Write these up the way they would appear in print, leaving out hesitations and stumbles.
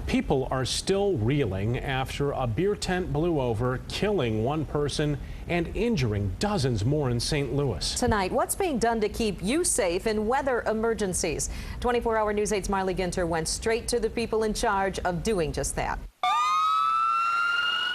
People are still reeling after a beer tent blew over, killing one person and injuring dozens more in St. Louis. Tonight, what's being done to keep you safe in weather emergencies? 24-hour News 8's Marley Ginter went straight to the people in charge of doing just that.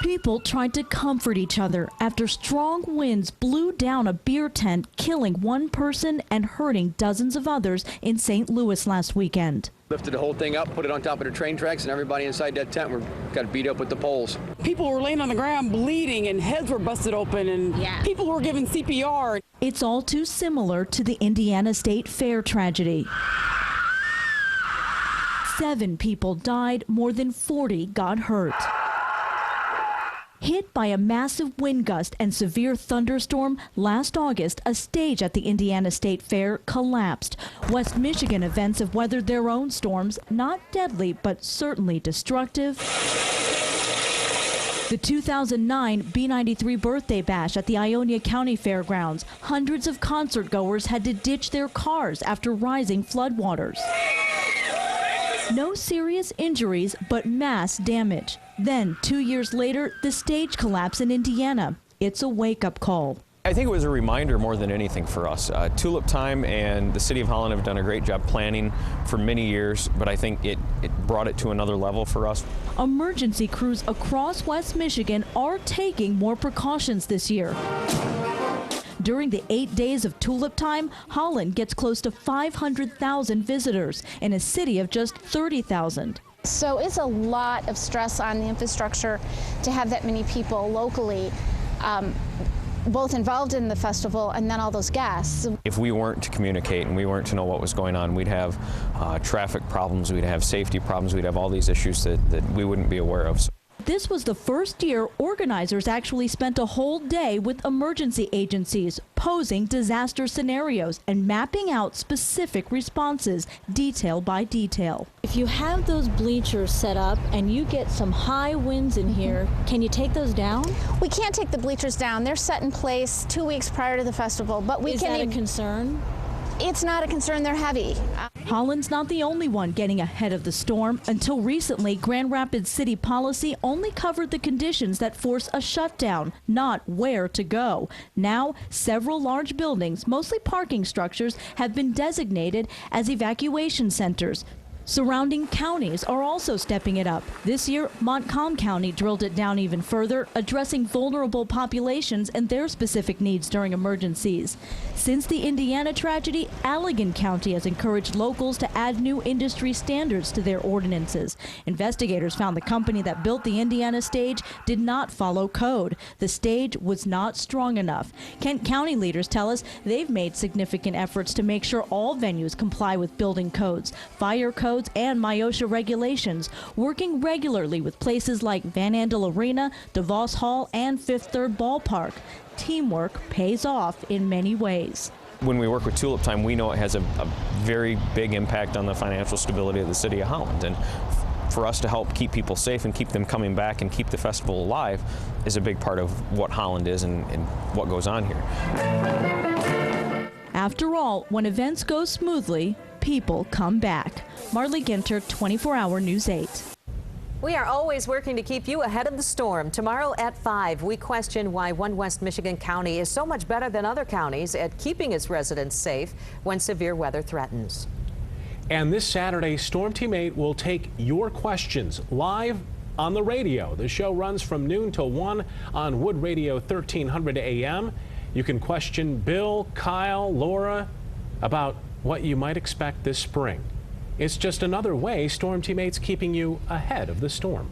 People tried to comfort each other after strong winds blew down a beer tent, killing one person and hurting dozens of others in St. Louis last weekend. Lifted the whole thing up, put it on top of the train tracks, and everybody inside that tent got beat up with the poles. People were laying on the ground bleeding and heads were busted open and people were given CPR. It's all too similar to the Indiana State Fair tragedy. 7 people died, more than 40 got hurt. Hit by a massive wind gust and severe thunderstorm, last August, a stage at the Indiana State Fair collapsed. West Michigan events have weathered their own storms, not deadly, but certainly destructive. The 2009 B-93 birthday bash at the Ionia County Fairgrounds. Hundreds of concert goers had to ditch their cars after rising floodwaters. No serious injuries, but mass damage. Then, 2 years later, the stage collapse in Indiana. It's a wake-up call. I think it was a reminder more than anything for us. Tulip Time and the City of Holland have done a great job planning for many years, but I think it brought it to another level for us. Emergency crews across West Michigan are taking more precautions this year. During the 8 days of Tulip Time, Holland gets close to 500,000 visitors in a city of just 30,000. So it's a lot of stress on the infrastructure to have that many people locally both involved in the festival and then all those guests. If we weren't to communicate and we weren't to know what was going on, we'd have traffic problems, we'd have safety problems, we'd have all these issues that we wouldn't be aware of. This was the first year organizers actually spent a whole day with emergency agencies, posing disaster scenarios and mapping out specific responses, detail by detail. If you have those bleachers set up and you get some high winds in here, can you take those down? We can't take the bleachers down. They're set in place 2 weeks prior to the festival, but we can. Is that a concern? It's not a concern. They're heavy. Holland's not the only one getting ahead of the storm. Until recently, Grand Rapids city policy only covered the conditions that force a shutdown, not where to go. Now, several large buildings, mostly parking structures, have been designated as evacuation centers. Surrounding counties are also stepping it up. This year, Montcalm County drilled it down even further, addressing vulnerable populations and their specific needs during emergencies. Since the Indiana tragedy, Allegan County has encouraged locals to add new industry standards to their ordinances. Investigators found the company that built the Indiana stage did not follow code. The stage was not strong enough. Kent County leaders tell us they've made significant efforts to make sure all venues comply with building codes, fire codes, and MIOSHA regulations, working regularly with places like Van Andel Arena, DeVos Hall, and Fifth Third Ballpark. Teamwork pays off in many ways. When we work with Tulip Time, we know it has a very big impact on the financial stability of the City of Holland. And for us to help keep people safe and keep them coming back and keep the festival alive is a big part of what Holland is and what goes on here. After all, when events go smoothly, people come back. Marley Ginter, 24-hour News 8. We are always working to keep you ahead of the storm. Tomorrow at 5, we question why one West Michigan county is so much better than other counties at keeping its residents safe when severe weather threatens. And this Saturday, Storm Team 8 will take your questions live on the radio. The show runs from noon till 1 on Wood Radio 1300 AM. You can question Bill, Kyle, Laura about what you might expect this spring. It's just another way Storm Team 8's keeping you ahead of the storm.